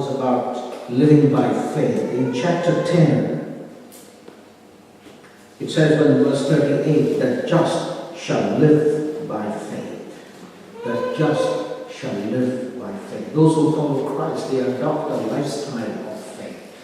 was about living by faith. In chapter 10, it says in verse 38, the just shall live by faith. The just shall live by faith. Those who follow Christ, they adopt a lifestyle of faith.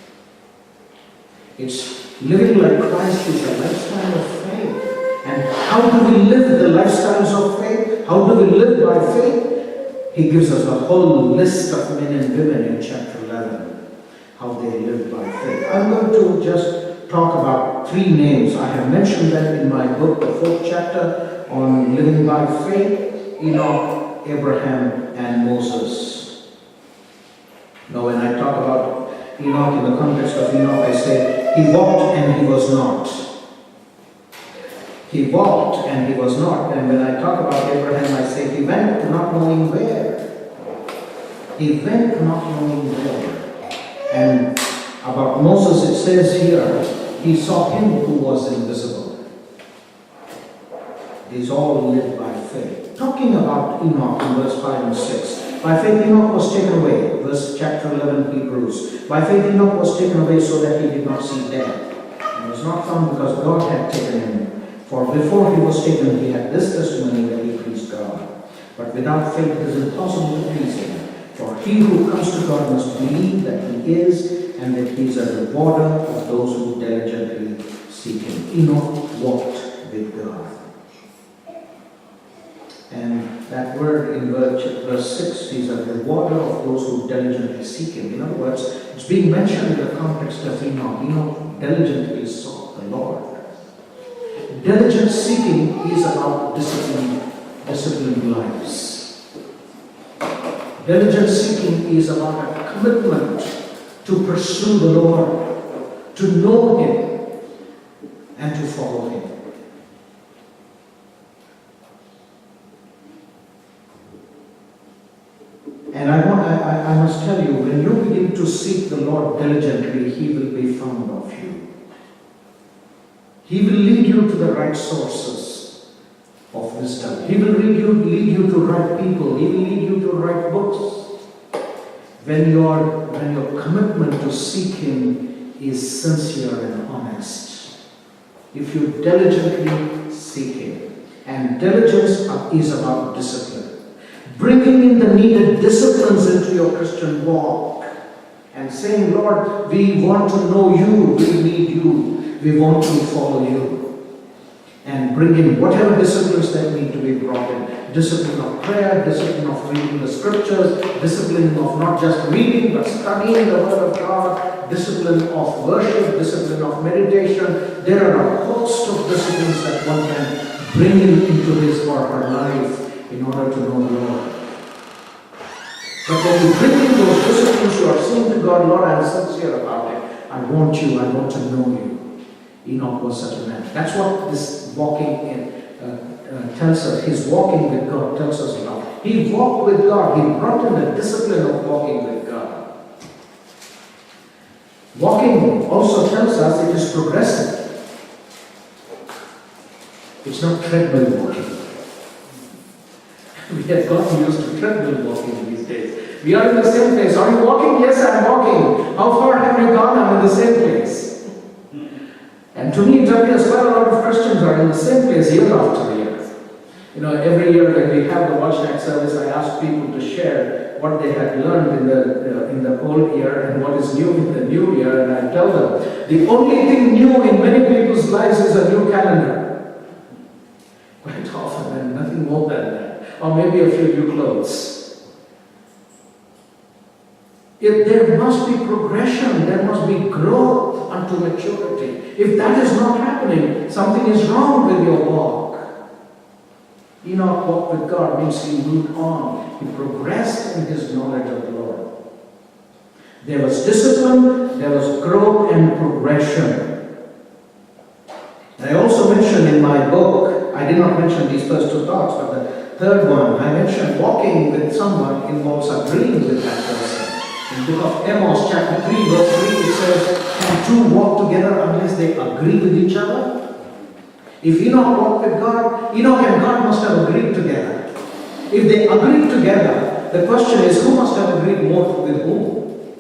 It's living like Christ is a lifestyle of faith. And how do we live the lifestyles of faith? How do we live by faith? He gives us a whole list of men and women in chapter 11, how they live by faith. I'm going to just talk about 3 names. I have mentioned them in my book, the 4th chapter on living by faith: Enoch, Abraham, and Moses. Now, when I talk about Enoch in the context of Enoch, I say he walked and he was not. He walked and he was not. And when I talk about Abraham, I say he went not knowing where. He went not knowing where. And about Moses, it says here, he saw him who was invisible. These all lived by faith. Talking about Enoch in verse 5 and 6. By faith Enoch was taken away. Verse chapter 11, Hebrews. By faith Enoch was taken away so that he did not see death. And was not found because God had taken him. For before he was taken, he had this testimony that he pleased God. But without faith it is impossible to please him. For he who comes to God must believe that he is, and that he is a rewarder of those who diligently seek him. Enoch walked with God. And that word in verse 6 is a rewarder of those who diligently seek him. In other words, it's being mentioned in the context of Enoch. Enoch diligently sought the Lord. Diligent seeking is about disciplined lives. Diligent seeking is about a commitment to pursue the Lord, to know him, and to follow him. And I must tell you, when you begin to seek the Lord diligently, he will be found of you. He will lead you to the right sources of wisdom. He will lead you to right people. He will lead you to right books. When your commitment to seek him is sincere and honest. If you diligently seek him. And diligence is about discipline. Bringing in the needed disciplines into your Christian walk. And saying, Lord, we want to know you. We need you. We want to follow you. And bring in whatever disciplines that need to be brought in. Discipline of prayer, discipline of reading the scriptures, discipline of not just reading but studying the word of God, discipline of worship, discipline of meditation. There are a host of disciplines that one can bring into his or her life in order to know the Lord. But when you bring in those disciplines, you are saying to God, Lord, I am sincere about it. I want you, I want to know you. Enoch was such a man. That's what this walking tells us. His walking with God tells us about. He walked with God. He brought in the discipline of walking with God. Walking also tells us it is progressive. It's not treadmill walking. We have gotten used to treadmill walking these days. We are in the same place. Are you walking? Yes, I am walking. How far have you gone? I'm in the same place. And to me, it appears quite a lot of Christians are in the same place year after year. You know, every year when we have the watch night service, I ask people to share what they had learned in the old year and what is new in the new year, and I tell them the only thing new in many people's lives is a new calendar. Quite often, and nothing more than that, or maybe a few new clothes. If there must be progression, there must be growth unto maturity. If that is not happening, something is wrong with your walk. Enoch walked with God means he moved on. He progressed in his knowledge of the Lord. There was discipline, there was growth and progression. And I also mentioned in my book, I did not mention these first 2 thoughts, but the third one, I mentioned walking with someone involves agreeing with that person. In the book of Amos, chapter 3, verse 3, it says, can 2 walk together unless they agree with each other? If Enoch walked with God, Enoch and God must have agreed together. If they agreed together, the question is, who must have agreed more with whom?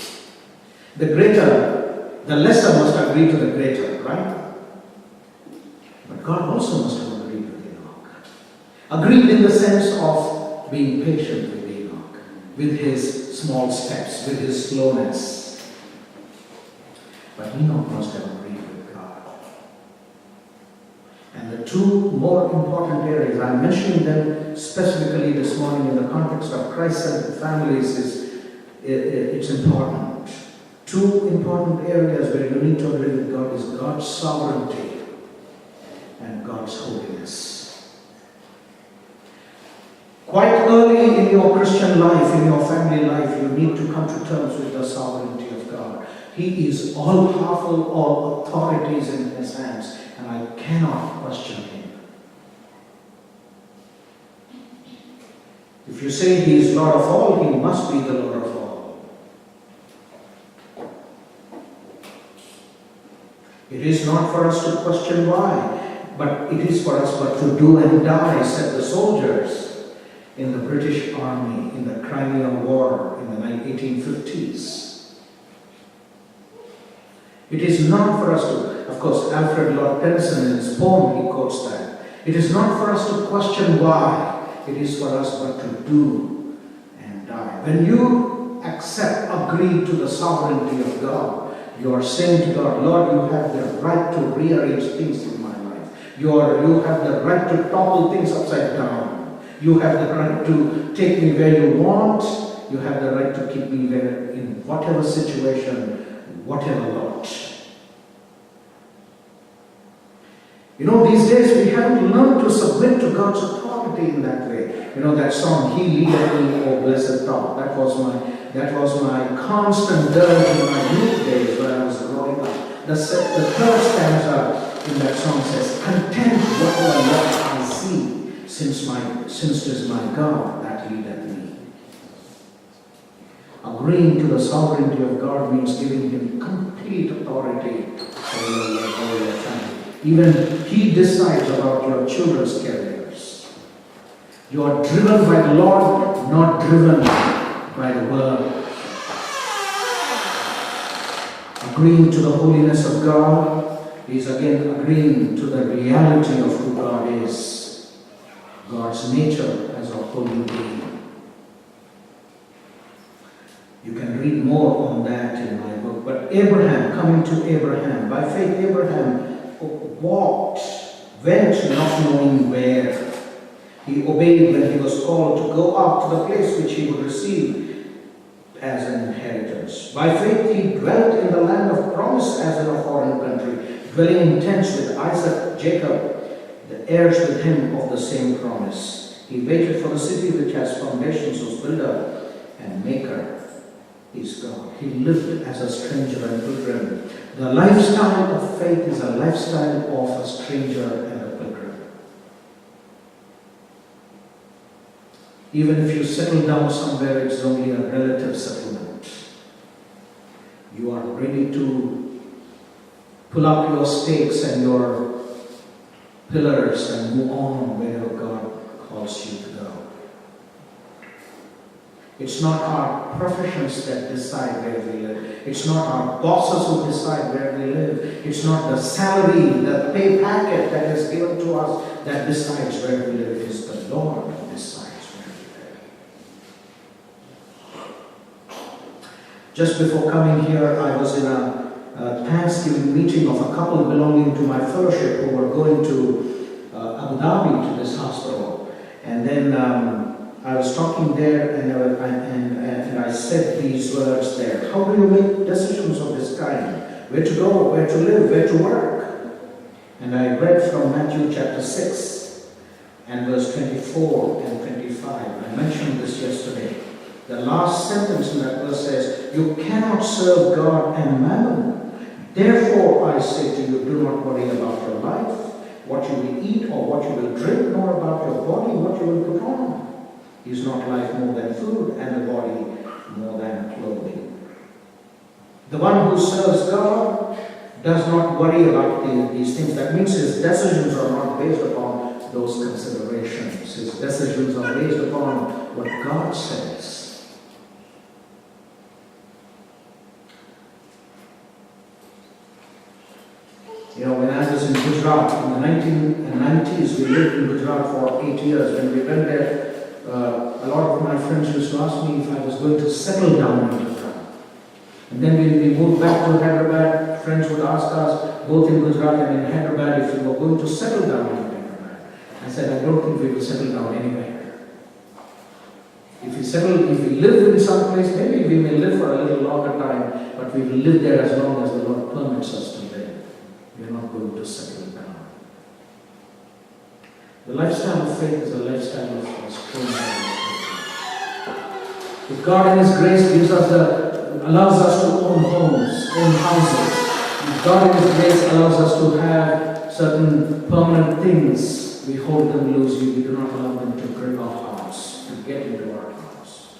The lesser must agree to the greater, right? But God also must have agreed with Enoch. Agreed in the sense of being patient with Enoch, with his small steps, with his slowness. But Enoch must have agreed with God. And the two more important areas, I'm mentioning them specifically this morning in the context of Christ-centered families, it's important. Two important areas where you need to agree with God is God's sovereignty and God's holiness. Quite early in your Christian life, in your family life, you need to come to terms with the sovereignty of God. He is all powerful, all authorities in his hands, and I cannot question him. If you say he is Lord of all, he must be the Lord of all. It is not for us to question why, but it is for us but to do and die, said the soldiers in the British Army in the Crimean War in the 1850s. It is not for us to, of course, Alfred Lord Tennyson in his poem, he quotes that. It is not for us to question why, it is for us but to do and die. When you agree to the sovereignty of God, you are saying to God, Lord, you have the right to rearrange things in my life. You have the right to topple things upside down. You have the right to take me where you want. You have the right to keep me there in whatever situation, whatever lot. You know, these days we haven't learned to submit to God's authority in that way. You know that song, He leadeth me, O blessed thought. That was my constant dirge in my youth days when I was growing up. The third stanza in that song says, content whatever lot I see, since 'tis my God that leadeth me. Agreeing to the sovereignty of God means giving him complete authority over your family. Even he decides about your children's careers. You are driven by the Lord, not driven by the world. Agreeing to the holiness of God is again agreeing to the reality of who God is. God's nature as a holy being. You can read more on that in my book. But Abraham, coming to Abraham, by faith Abraham went not knowing where. He obeyed when he was called to go up to the place which he would receive as an inheritance. By faith he dwelt in the land of promise as in a foreign country, dwelling in tents with Isaac, Jacob, the heirs with him of the same promise. He waited for the city which has foundations, whose builder and maker is God. He lived as a stranger and pilgrim. The lifestyle of faith is a lifestyle of a stranger and a pilgrim. Even if you settle down somewhere, it's only a relative settlement. You are ready to pull up your stakes and your pillars and move on wherever God calls you to go. It's not our professions that decide where we live. It's not our bosses who decide where we live. It's not the salary, the pay packet that is given to us that decides where we live. It is the Lord who decides where we live. Just before coming here, I was in a Thanksgiving meeting of a couple belonging to my fellowship who were going to Abu Dhabi to this hospital. And then I was talking there and I said these words there. How do you make decisions of this kind? Where to go, where to live, where to work? And I read from Matthew chapter 6 and verse 24 and 25. I mentioned this yesterday. The last sentence in that verse says, you cannot serve God and mammon. Therefore I say to you, do not worry about your life, what you will eat or what you will drink, nor about your body, what you will put on. Is not life more than food, and the body more than clothing? The one who serves God does not worry about these things. That means his decisions are not based upon those considerations. His decisions are based upon what God says. You know, when I was in Gujarat in the 1990s, we lived in Gujarat for 8 years. When we went there, a lot of my friends used to ask me if I was going to settle down in Gujarat. And then when we moved back to Hyderabad, friends would ask us, both in Gujarat and in Hyderabad, if we were going to settle down in Hyderabad. I said, I don't think we will settle down anywhere. If we live in some place, maybe we may live for a little longer time, but we will live there as long as the Lord permits us to live. We are not going to settle down. The lifestyle of faith is a lifestyle of strong. If God in His grace allows us to own homes, own houses, if God in His grace allows us to have certain permanent things, we hold them loosely. We do not allow them to grip our hearts, to get into our hearts.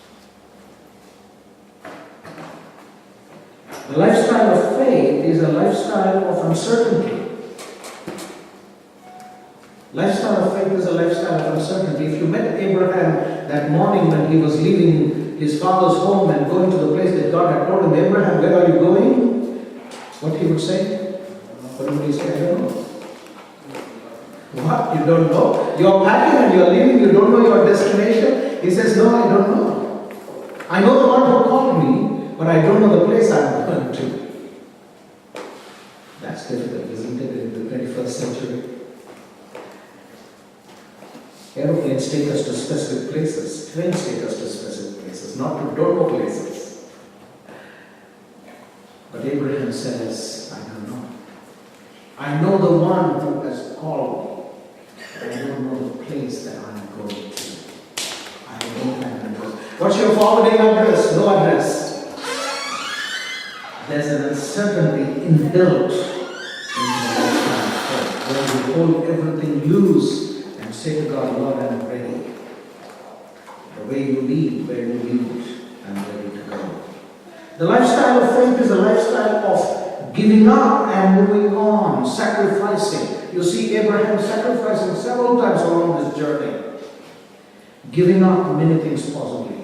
The lifestyle of faith is a lifestyle of uncertainty. Lifestyle of faith is a lifestyle of uncertainty. If you met Abraham that morning when he was leaving his father's home and going to the place that God had told him, Abraham, where are you going? What he would say? What would he say? I don't know. What? You don't know? You're packing and you're leaving, you don't know your destination? He says, no, I don't know. I know the one who called me, but I don't know the place I'm going to. That's difficult, isn't it, in the 21st century? Aeroplanes take us to specific places. Trains take us to specific places, not to don't know places. But Abraham says, I don't know. I know the one who has called me. I don't know the place that I'm going to. I don't have an address. What's your forwarding address? No address. There's an uncertainty inbuilt in the lifestyle where we hold everything loose and say to God, Lord, I'm ready. The way you lead, where you lead, I'm ready to go. The lifestyle of faith is a lifestyle of giving up and moving on, sacrificing. You see Abraham sacrificing several times along this journey. Giving up many things possibly.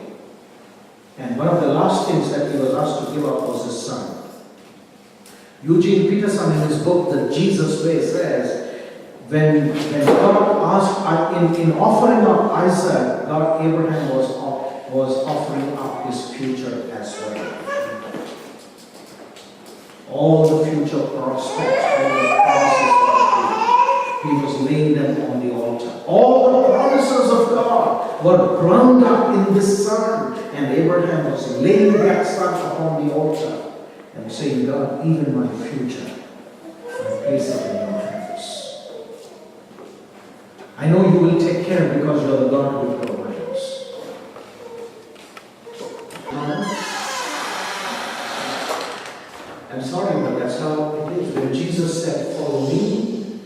And one of the last things that he was asked to give up was his son. Eugene Peterson in his book, The Jesus Way, says, when God asked, in offering up Isaac, Abraham was offering up his future as well. All the future prospects, all the promises of God, he was laying them on the altar. All the promises of God were bound up in this son, and Abraham was laying that son upon the altar and saying, God, even my future, I place it in your hands. I know you will take care because you are the God who provides. I'm sorry, but that's how it is. When Jesus said, follow me,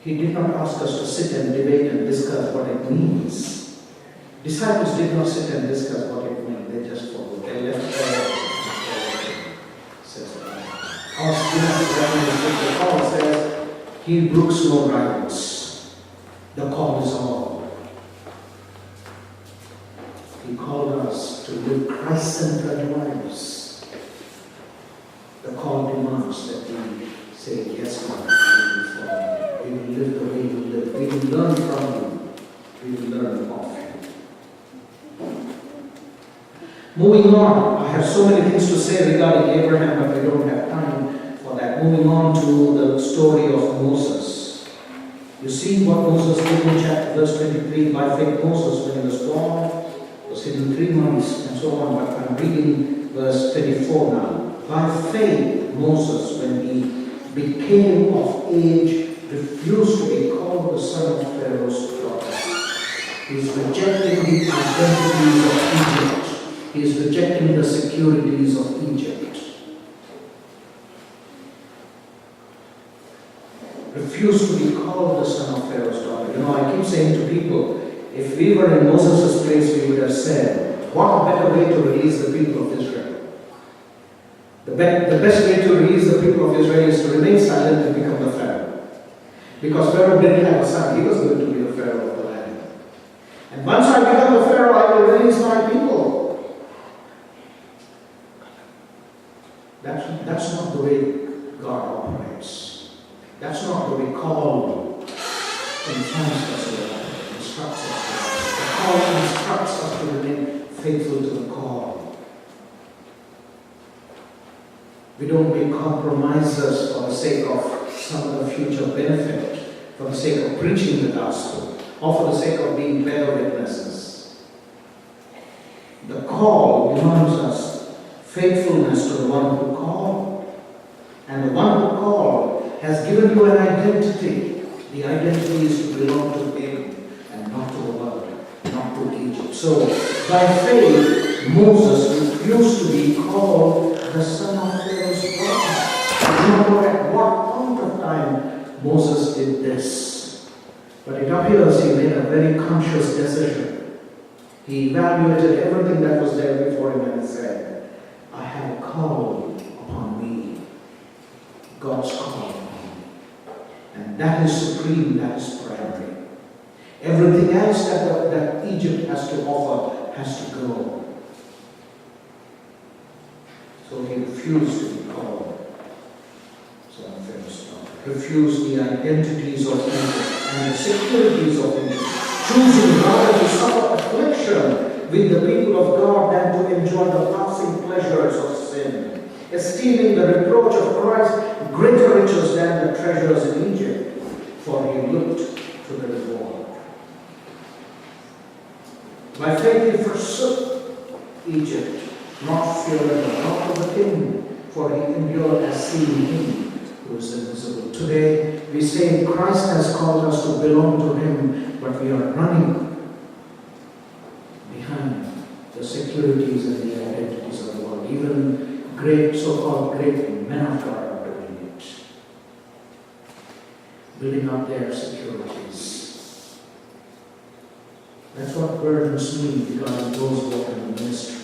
he did not ask us to sit and debate and discuss what it means. Disciples did not sit and discuss what it meant. They just followed. They left our spiritual Paul says, he brooks no rivals. The call is all. He called us to live Christ-centered lives. The call demands that we say, yes, God, we will follow you. We will live the way you live. We will learn from you. We will learn of you. Moving on, I have so many things to say regarding Abraham, but we don't have time for that. Moving on to the story of Moses. You see what Moses did in verse 23. By faith Moses, when he was born, was hidden 3 months and so on. But I'm reading verse 24 now. By faith Moses, when he became of age, refused to be called the son of Pharaoh's daughter. He is rejecting the identities of Egypt. He is rejecting the securities of Egypt. Refused to be called the son of Pharaoh's daughter. You know, I keep saying to people, if we were in Moses' place, we would have said, what better way to release the people of Israel? The best way to release the people of Israel is to remain silent and become the Pharaoh. Because Pharaoh didn't have a son, he was going to be the Pharaoh of the land. And once I become the Pharaoh, I will release my people. That's not the way God operates. That's not the way call intends us to operate, instructs us to operate. The call instructs us to remain faithful to the call. We don't make compromises for the sake of some other future benefit, for the sake of preaching the gospel, or for the sake of being better witnesses. The call demands us faithfulness to the one who called. And the one who called has given you an identity. The identity is to belong to Him and not to the world, not to Egypt. So, by faith, Moses refused to be called the son of Pharaoh's daughter. I don't know at what point of time Moses did this. But it appears he made a very conscious decision. He evaluated everything that was there before him and said, I have a call upon me. God's call upon me. And that is supreme, that is primary. Everything else that Egypt has to offer has to go. So he refused to be called son of Pharaoh's daughter. Refused the identities of Egypt and the securities of Egypt, choosing rather to suffer affliction with the people of God than to enjoy the passing pleasures of sin, esteeming the reproach of Christ greater riches than the treasures in Egypt, for he looked to the reward. By faith he forsook Egypt, not fearing the wrath of the king, for he endured as seeing him who is invisible. Today we say Christ has called us to belong to him, but we are running behind the securities and the identities of the world. Even great, so-called great men of God are doing it, building up their securities. That's what burdens me regarding those who are in the ministry.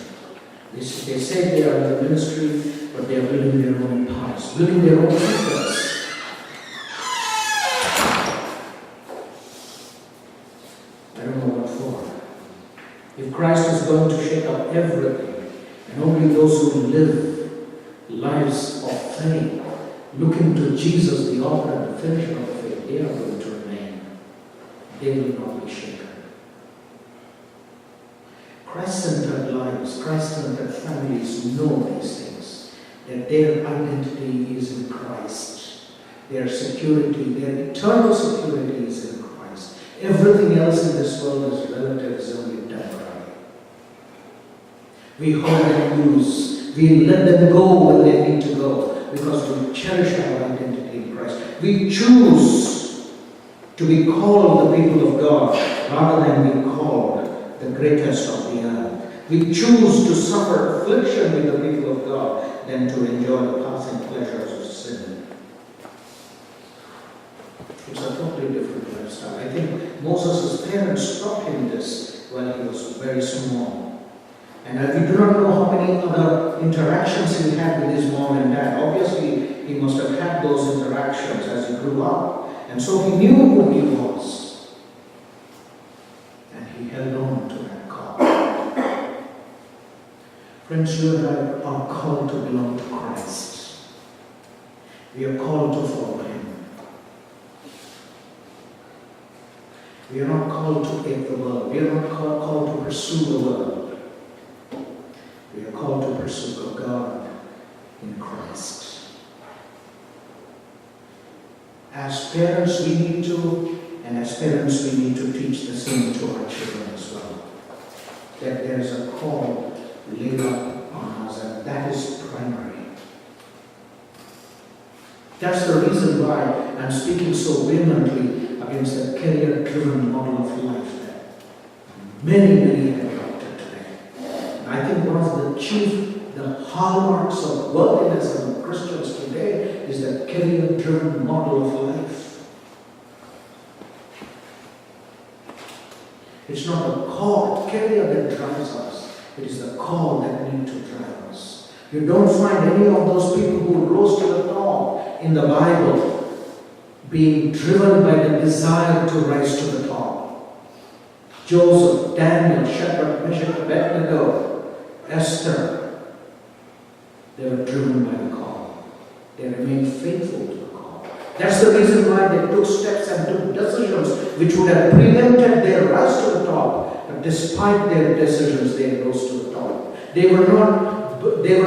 They say they are in the ministry, but they are building their own empires, building their own kingdoms. I don't know what for. If Christ is going to shake up everything, and only those who live lives of faith, looking to Jesus, the author and the finisher of the faith, they are going to remain. They will not be shaken. Christ-centered lives, Christ-centered families know these things, that their identity is in Christ. Their security, their eternal security is in Christ. Everything else in this world is relative, is only temporary. We hold and use. We let them go when they need to go, because we cherish our identity in Christ. We choose to be called the people of God rather than be called the greatest of the earth. We choose to suffer affliction with the people of God than to enjoy the passing pleasures of sin. It's a totally different lifestyle. I think Moses' parents taught him this when he was very small. And we do not know how many other interactions he had with his mom and dad. Obviously, he must have had those interactions as he grew up. And so he knew who he was. He held on to that call. Friends, you and I are called to belong to Christ. We are called to follow Him. We are not called to hate the world. We are not called to pursue the world. We are called to pursue God in Christ. As parents, we need to And as parents, we need to teach the same to our children as well. That there is a call laid up on us, and that is primary. That's the reason why I'm speaking so vehemently against the career-driven model of life that many have adopted today. And I think one of the hallmarks of worldliness among Christians today is the career-driven model of life. It's not the career that drives us. It is the call that needs to drive us. You don't find any of those people who rose to the top in the Bible being driven by the desire to rise to the top. Joseph, Daniel, Shadrach, Meshach, Abednego, Esther. They were driven by the call. They remained faithful to the call. That's the reason why they took steps and took decisions which would have prevented their rise to the top. But despite their decisions, they rose to the top. They were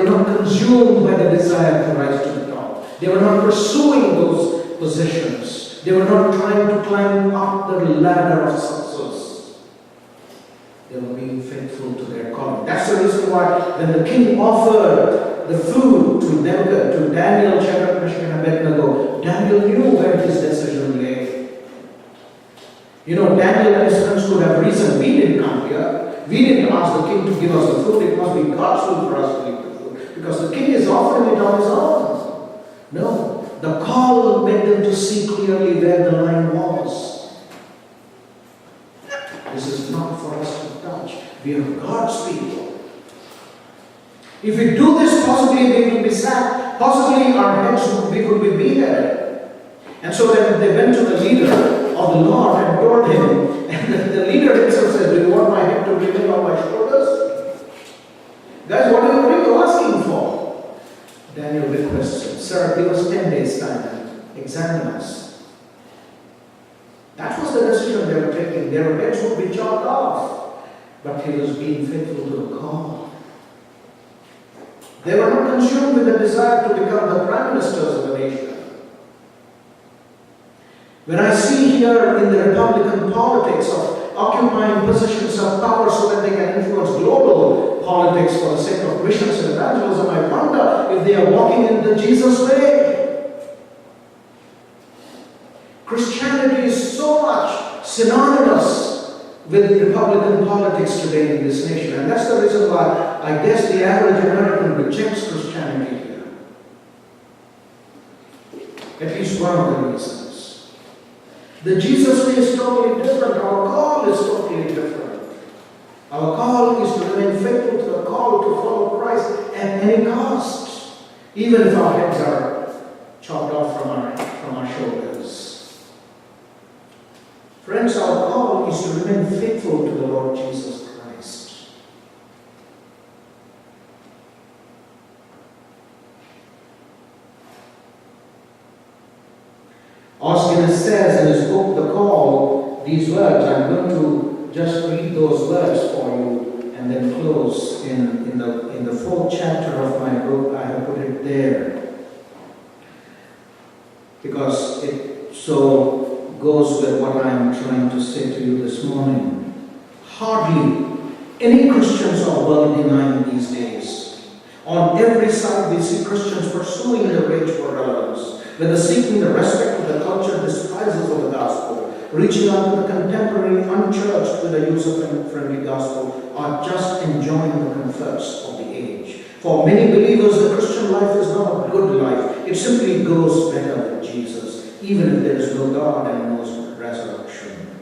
not consumed by the desire to rise to the top. They were not pursuing those positions. They were not trying to climb up the ladder of success. They were being faithful to their calling. That's the reason why when the king offered the food to Daniel, Shadrach, Meshach, and Abednego, Daniel knew where his decision lay. You know, Daniel and his friends could have reasoned, we didn't come here. We didn't ask the king to give us the food. It must be God's food for us to eat the food. Because the king is offering it on his own. No. The call made them to see clearly where the line was. This is not for us to touch. We are God's people. If we do this, possibly we will be sacked. Possibly our heads would be beheaded. And so then they went to the leader of the Lord and told him, and the leader himself said, do you want my head to remain on my shoulders? Guys, what are you asking for? Daniel requests him, sir, give us 10 days time and examine us. That was the decision they were taking. Their heads would be chopped off. But he was being faithful to the call. They were not consumed with the desire to become the prime ministers of the nation. When I see here in the Republican politics of occupying positions of power so that they can influence global politics for the sake of missions and evangelism, I wonder if they are walking in the Jesus way. Christianity is so much synonymous with Republican politics today in this nation, and that's the reason why I guess the average American rejects Christianity here. At least one of the reasons. The Jesus way is totally different. Our call is totally different. Our call is to remain faithful to the call to follow Christ at any cost, even if our heads are chopped off from our shoulders. Friends, our call is to remain faithful to the Lord Jesus Christ. Oskin says in his book, The Call, these words. I'm going to just read those words for you and then close in the fourth chapter of my book. I have put it there because it so goes with what I am trying to say to you this morning. Hardly any Christians are well denying these days. On every side we see Christians pursuing the rage for relevance, whether seeking the respect of the culture disguises of the gospel, reaching out to the contemporary unchurched with the use of a friendly gospel, or just enjoying the comforts of the age. For many believers, the Christian life is not a good life. It simply goes better with Jesus, even if there is no God and no resurrection.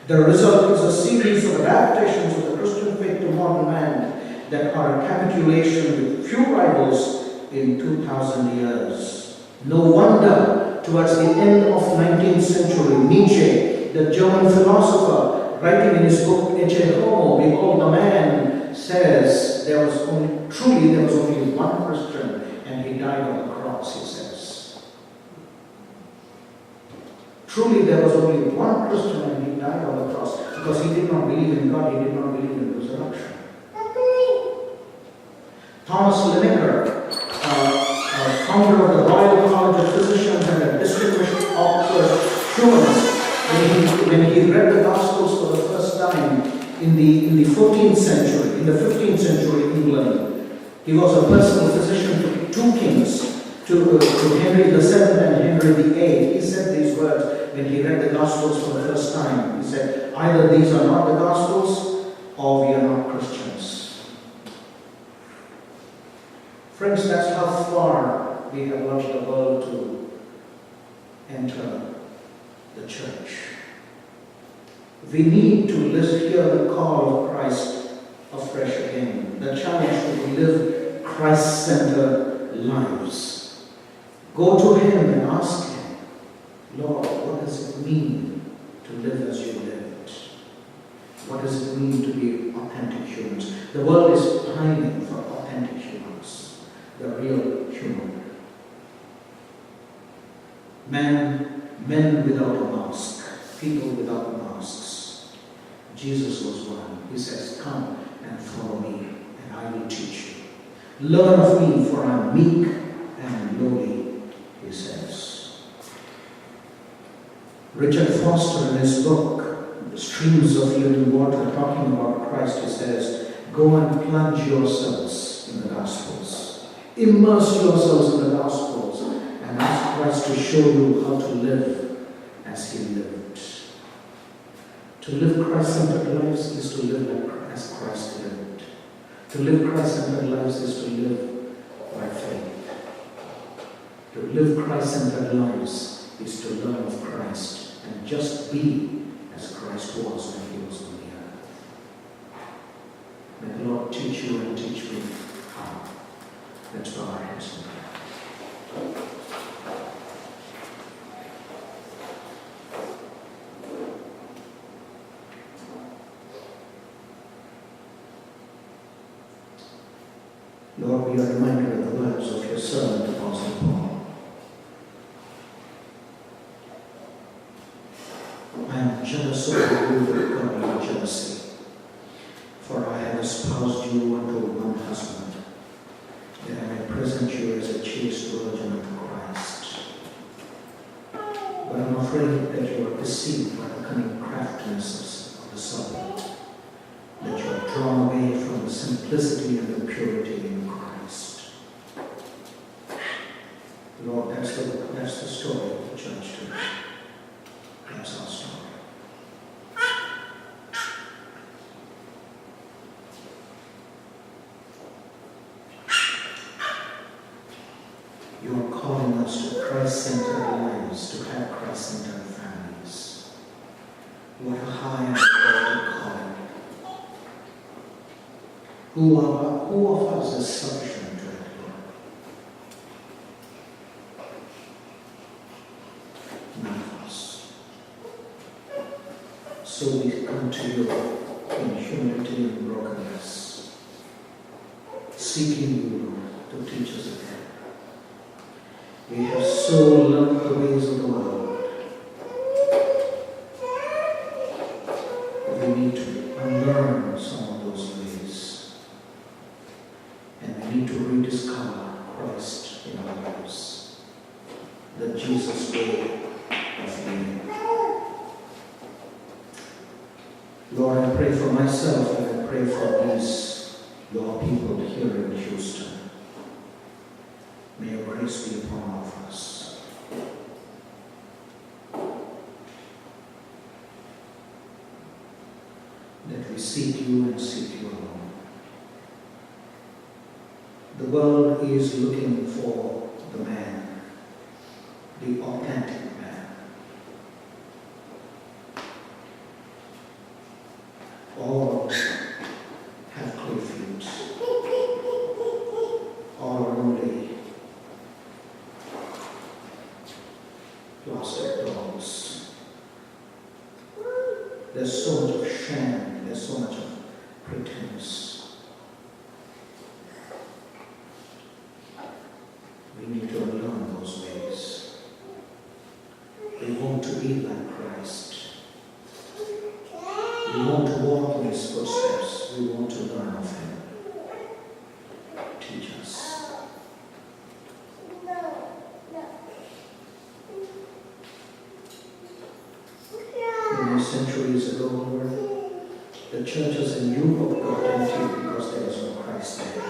The result is a series of adaptations of the Christian faith to modern man that are a capitulation with few rivals in 2,000 years. No wonder, towards the end of 19th century, Nietzsche, the German philosopher, writing in his book Ecce Homo, Behold the Man, says there was only one Christian and he died on the cross, he says. Truly there was only one Christian and he died on the cross because he did not believe in God, he did not believe in resurrection. Thomas Linacre, founder of the Royal College of Physicians and a distinguished Oxford humanist, when he read the Gospels for the first time in the 14th century, in the 15th century England, he was a personal physician to two kings, to Henry VII and Henry VIII. He said these words when he read the Gospels for the first time. He said, either these are not the Gospels or we are not Christians. Friends, that's how far we have allowed the world to enter the church. We need to hear the call of Christ afresh again. The challenge to live Christ-centered lives. Go to Him and ask Him, Lord, what does it mean to live as you lived? What does it mean to be authentic humans? The world is pining for authentic humans. The real Men without a mask, people without masks. Jesus was one. He says, come and follow me, and I will teach you. Learn of me, for I am meek and lowly, he says. Richard Foster, in his book, Streams of Living Water, talking about Christ, he says, go and plunge yourselves in the Gospels. Immerse yourselves in the Gospels and ask Christ to show you how to live as he lived. To live Christ-centered lives is to live like as Christ lived. To live Christ-centered lives is to live by faith. To live Christ-centered lives is to learn of Christ and just be as Christ was when he was on the earth. May the Lord teach you and teach me how. Let's bow our heads in prayer. Lord, we are reminded of the words of your servant, Apostle Paul. I am jealous of you with godly jealousy, for I have espoused you unto one husband, that I may present you as a chaste virgin unto Christ. But I am afraid that you are deceived by the cunning craftiness of the serpent, that you are drawn away from the simplicity and the purity in Christ. Lord, that's the story of the church today. That's our story. You are calling us to Christ-centered lives, to have Christ-centered families. What a high and lofty calling. Who of us is sufficient to it, Lord? None of us. So we come to you in humility and brokenness, seeking you, Lord, to teach us again. We have so learned the ways of the world. We need to unlearn some of those ways. And we need to rediscover Christ in our lives. The Jesus way of living. Lord, I pray for myself and I pray for these, your people here in Houston. May your grace be upon all of us. That we seek you and seek you alone. The world is looking for the man, the authentic man. All have clay feet. All are only plastic dolls. There's so much of sham, there's so much of pretense. We need to unlearn those ways. We want to be like Christ. We want to walk in his footsteps. We want to learn of him. Teach us. Centuries ago, Lord, the churches in Europe got empty because there was no Christ there.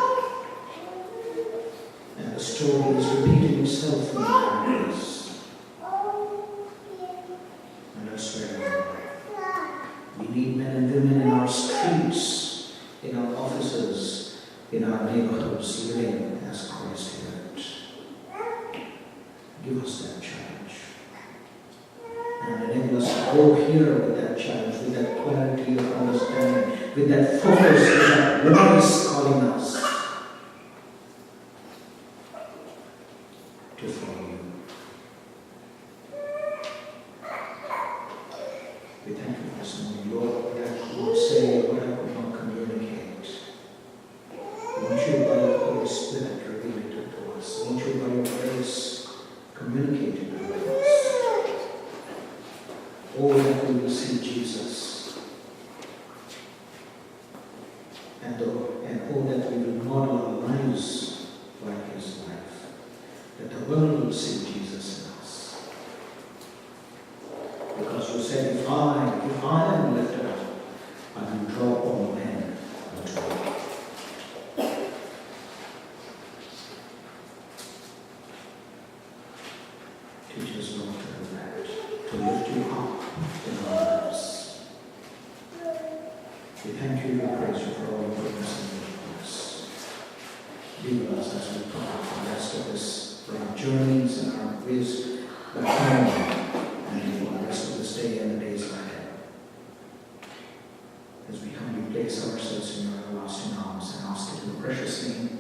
And the story is repeating itself in the countries. And elsewhere, we need men and women in our streets, in our offices, in our neighborhoods, living as Christ lived. Give us that challenge. And enable us to go here with that challenge, with that clarity of understanding, with that focus, with that voice calling us to follow you. We thank you for this morning, Lord, that I could not say what I could not communicate. Won't you, by the Holy Spirit, reveal it to us? Won't you, by your grace, communicate it to us? be with us as we talk the rest of this, for our journeys and our ways back home, and for the rest of this day and the days ahead. As we humbly place ourselves in your everlasting arms and ask it in the precious name